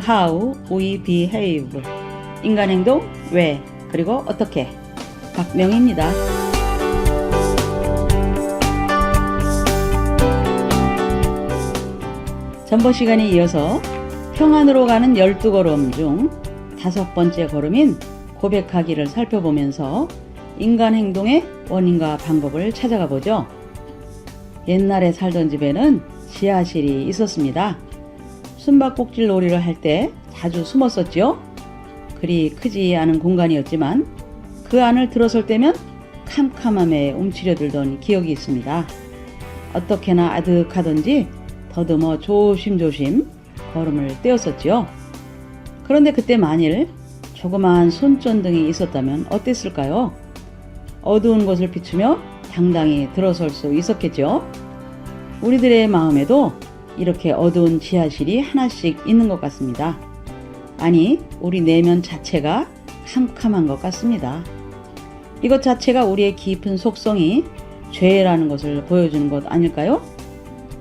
how we behave. 인간 행동, 왜, 그리고 어떻게. 박명희입니다. 전번 시간에 이어서 평안으로 가는 12걸음 중 5번째 걸음인 고백하기를 살펴보면서 인간 행동의 원인과 방법을 찾아가 보죠. 옛날에 살던 집에는 지하실이 있었습니다. 숨바꼭질 놀이를 할 때 자주 숨었었죠. 그리 크지 않은 공간이었지만 그 안을 들어설 때면 캄캄함에 움츠려들던 기억이 있습니다. 어떻게나 아득하던지 더듬어 조심조심 걸음을 떼었었지요. 그런데 그때 만일 조그마한 손전등이 있었다면 어땠을까요? 어두운 곳을 비추며 당당히 들어설 수 있었겠죠. 우리들의 마음에도 이렇게 어두운 지하실이 하나씩 있는 것 같습니다. 아니, 우리 내면 자체가 캄캄한 것 같습니다. 이것 자체가 우리의 깊은 속성이 죄라는 것을 보여주는 것 아닐까요?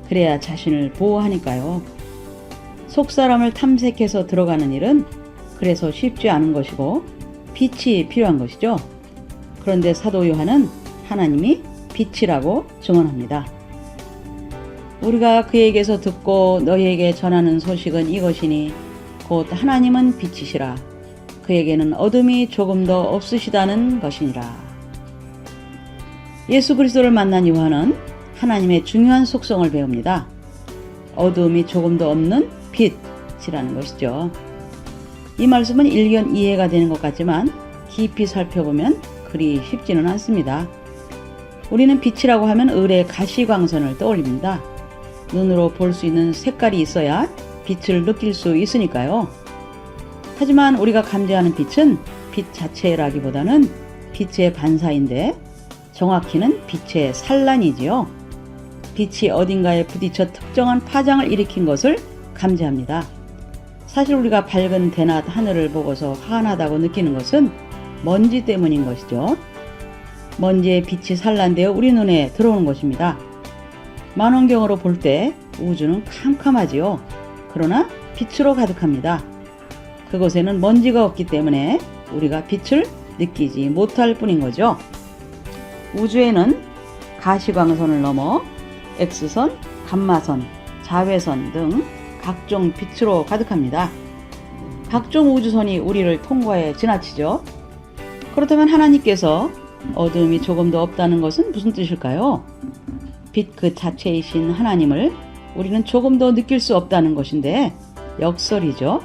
그래야 자신을 보호하니까요. 속사람을 탐색해서 들어가는 일은 그래서 쉽지 않은 것이고 빛이 필요한 것이죠. 그런데 사도 요한은 하나님이 빛이라고 증언합니다. 우리가 그에게서 듣고 너희에게 전하는 소식은 이것이니 곧 하나님은 빛이시라. 그에게는 어둠이 조금도 없으시다는 것이니라. 예수 그리스도를 만난 요한은 하나님의 중요한 속성을 배웁니다. 어둠이 조금도 없는 빛이라는 것이죠. 이 말씀은 일견 이해가 되는 것 같지만 깊이 살펴보면 그리 쉽지는 않습니다. 우리는 빛이라고 하면 을의 가시광선을 떠올립니다. 눈으로 볼 수 있는 색깔이 있어야 빛을 느낄 수 있으니까요. 하지만 우리가 감지하는 빛은 빛 자체라기보다는 빛의 반사인데 정확히는 빛의 산란이지요. 빛이 어딘가에 부딪혀 특정한 파장을 일으킨 것을 감지합니다. 사실 우리가 밝은 대낮 하늘을 보고서 환하다고 느끼는 것은 먼지 때문인 것이죠. 먼지의 빛이 산란되어 우리 눈에 들어오는 것입니다. 만원경으로 볼 때 우주는 캄캄하지요. 그러나 빛으로 가득합니다. 그곳에는 먼지가 없기 때문에 우리가 빛을 느끼지 못할 뿐인 거죠. 우주에는 가시광선을 넘어 X선, 감마선, 자외선 등 각종 빛으로 가득합니다. 각종 우주선이 우리를 통과해 지나치죠. 그렇다면 하나님께서 어둠이 조금도 없다는 것은 무슨 뜻일까요? 빛 그 자체이신 하나님을 우리는 조금도 느낄 수 없다는 것인데 역설이죠.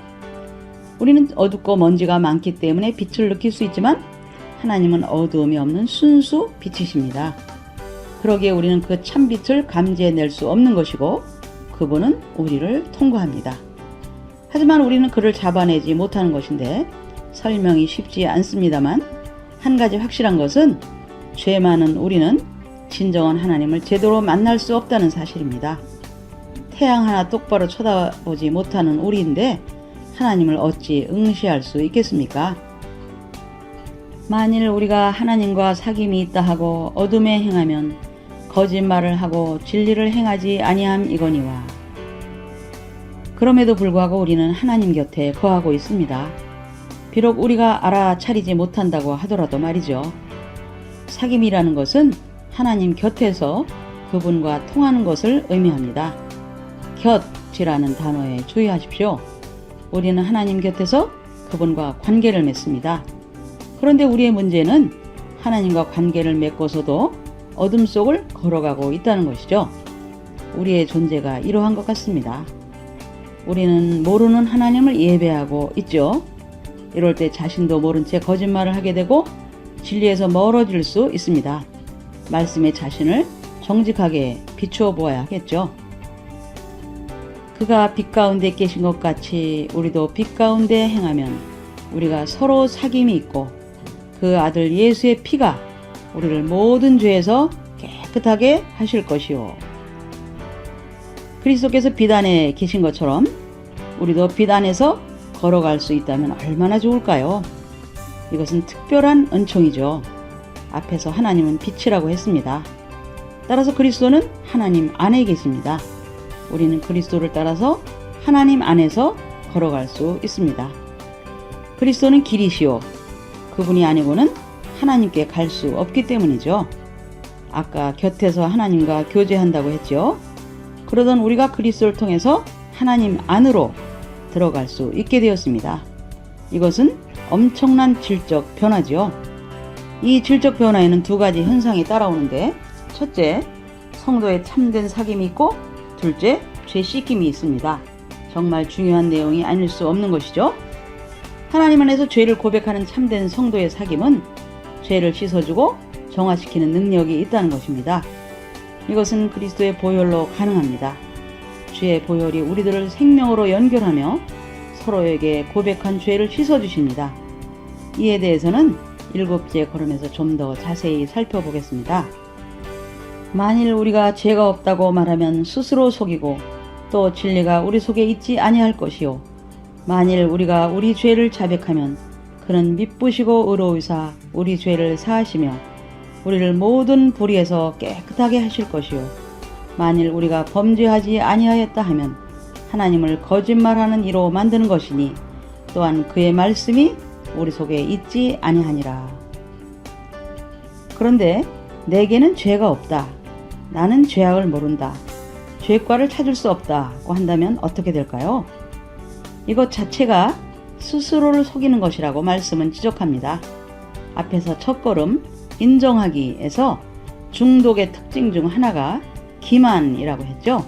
우리는 어둡고 먼지가 많기 때문에 빛을 느낄 수 있지만 하나님은 어두움이 없는 순수 빛이십니다. 그러기에 우리는 그 참빛을 감지해낼 수 없는 것이고 그분은 우리를 통과합니다. 하지만 우리는 그를 잡아내지 못하는 것인데 설명이 쉽지 않습니다만 한 가지 확실한 것은 죄 많은 우리는 진정한 하나님을 제대로 만날 수 없다는 사실입니다. 태양 하나 똑바로 쳐다보지 못하는 우리인데 하나님을 어찌 응시할 수 있겠습니까? 만일 우리가 하나님과 사귐이 있다 하고 어둠에 행하면 거짓말을 하고 진리를 행하지 아니함 이거니와. 그럼에도 불구하고 우리는 하나님 곁에 거하고 있습니다. 비록 우리가 알아차리지 못한다고 하더라도 말이죠. 사귐이라는 것은 하나님 곁에서 그분과 통하는 것을 의미합니다. 곁이라는 단어에 주의하십시오. 우리는 하나님 곁에서 그분과 관계를 맺습니다. 그런데 우리의 문제는 하나님과 관계를 맺고서도 어둠 속을 걸어가고 있다는 것이죠. 우리의 존재가 이러한 것 같습니다. 우리는 모르는 하나님을 예배하고 있죠. 이럴 때 자신도 모른 채 거짓말을 하게 되고 진리에서 멀어질 수 있습니다. 말씀의 자신을 정직하게 비추어 보아야 하겠죠. 그가 빛 가운데 계신 것 같이 우리도 빛 가운데 행하면 우리가 서로 사귐이 있고 그 아들 예수의 피가 우리를 모든 죄에서 깨끗하게 하실 것이요. 그리스도께서 빛 안에 계신 것처럼 우리도 빛 안에서 걸어갈 수 있다면 얼마나 좋을까요? 이것은 특별한 은총이죠. 앞에서 하나님은 빛이라고 했습니다. 따라서 그리스도는 하나님 안에 계십니다. 우리는 그리스도를 따라서 하나님 안에서 걸어갈 수 있습니다. 그리스도는 길이시요. 그분이 아니고는 하나님께 갈 수 없기 때문이죠. 아까 곁에서 하나님과 교제한다고 했죠. 그러던 우리가 그리스도를 통해서 하나님 안으로 들어갈 수 있게 되었습니다. 이것은 엄청난 질적 변화지요. 이 질적 변화에는 두 가지 현상이 따라오는데, 첫째, 성도의 참된 사귐이 있고, 둘째, 죄 씻김이 있습니다. 정말 중요한 내용이 아닐 수 없는 것이죠. 하나님 안에서 죄를 고백하는 참된 성도의 사귐은 죄를 씻어주고 정화시키는 능력이 있다는 것입니다. 이것은 그리스도의 보혈로 가능합니다. 주의 보혈이 우리들을 생명으로 연결하며 서로에게 고백한 죄를 씻어주십니다. 이에 대해서는 7째 걸음에서 좀 더 자세히 살펴보겠습니다. 만일 우리가 죄가 없다고 말하면 스스로 속이고 또 진리가 우리 속에 있지 아니할 것이요. 만일 우리가 우리 죄를 자백하면 그는 미쁘시고 의로우사 우리 죄를 사하시며 우리를 모든 불의에서 깨끗하게 하실 것이요. 만일 우리가 범죄하지 아니하였다 하면 하나님을 거짓말하는 이로 만드는 것이니 또한 그의 말씀이 우리 속에 있지 아니하니라. 그런데 내게는 죄가 없다. 나는 죄악을 모른다. 죄과를 찾을 수 없다고 한다면 어떻게 될까요? 이것 자체가 스스로를 속이는 것이라고 말씀은 지적합니다. 앞에서 첫걸음 인정하기에서 중독의 특징 중 하나가 기만이라고 했죠.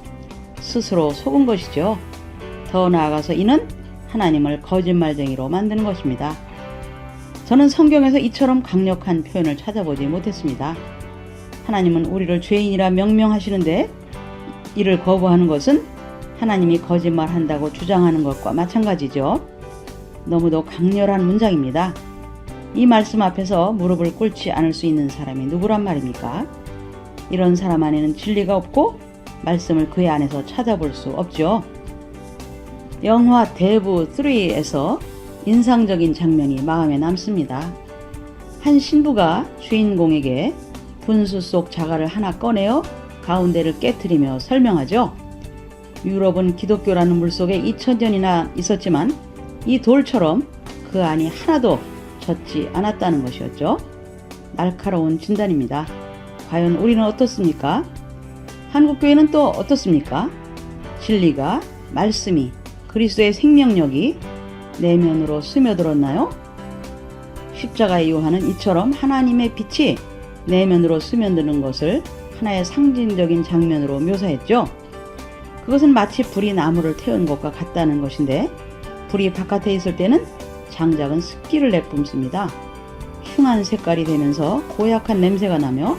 스스로 속은 것이죠. 더 나아가서 이는 하나님을 거짓말쟁이로 만드는 것입니다. 저는 성경에서 이처럼 강력한 표현을 찾아보지 못했습니다. 하나님은 우리를 죄인이라 명명하시는데 이를 거부하는 것은 하나님이 거짓말한다고 주장하는 것과 마찬가지죠. 너무도 강렬한 문장입니다. 이 말씀 앞에서 무릎을 꿇지 않을 수 있는 사람이 누구란 말입니까? 이런 사람 안에는 진리가 없고 말씀을 그의 안에서 찾아볼 수 없죠. 영화 대부 3에서 인상적인 장면이 마음에 남습니다. 한 신부가 주인공에게 분수 속 자갈을 하나 꺼내어 가운데를 깨트리며 설명하죠. 유럽은 기독교라는 물속에 2000년이나 있었지만 이 돌처럼 그 안이 하나도 젖지 않았다는 것이었죠. 날카로운 진단입니다. 과연 우리는 어떻습니까? 한국교회는 또 어떻습니까? 진리가, 말씀이, 그리스도의 생명력이 내면으로 스며들었나요? 십자가의 요한은 이처럼 하나님의 빛이 내면으로 스며드는 것을 하나의 상징적인 장면으로 묘사했죠. 그것은 마치 불이 나무를 태운 것과 같다는 것인데, 불이 바깥에 있을 때는 장작은 습기를 내뿜습니다. 흉한 색깔이 되면서 고약한 냄새가 나며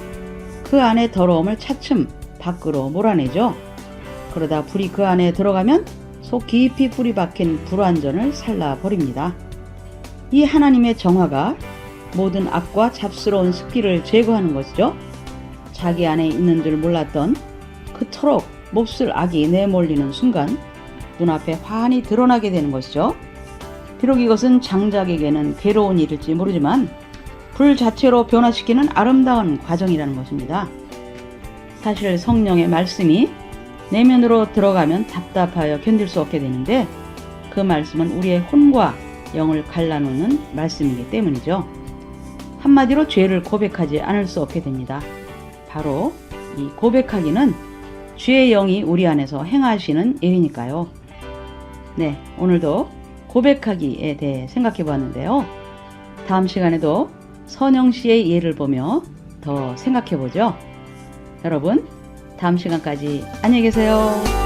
그 안에 더러움을 차츰 밖으로 몰아내죠. 그러다 불이 그 안에 들어가면 속 깊이 뿌리 박힌 불완전을 살라버립니다. 이 하나님의 정화가 모든 악과 잡스러운 습기를 제거하는 것이죠. 자기 안에 있는 줄 몰랐던 그토록 몹쓸 악이 내몰리는 순간 눈앞에 환히 드러나게 되는 것이죠. 비록 이것은 장작에게는 괴로운 일일지 모르지만 불 자체로 변화시키는 아름다운 과정이라는 것입니다. 사실 성령의 말씀이 내면으로 들어가면 답답하여 견딜 수 없게 되는데, 그 말씀은 우리의 혼과 영을 갈라놓는 말씀이기 때문이죠. 한마디로 죄를 고백하지 않을 수 없게 됩니다. 바로 이 고백하기는 주의 영이 우리 안에서 행하시는 일이니까요. 네, 오늘도 고백하기에 대해 생각해 보았는데요. 다음 시간에도 선영 씨의 예를 보며 더 생각해 보죠. 여러분, 다음 시간까지 안녕히 계세요.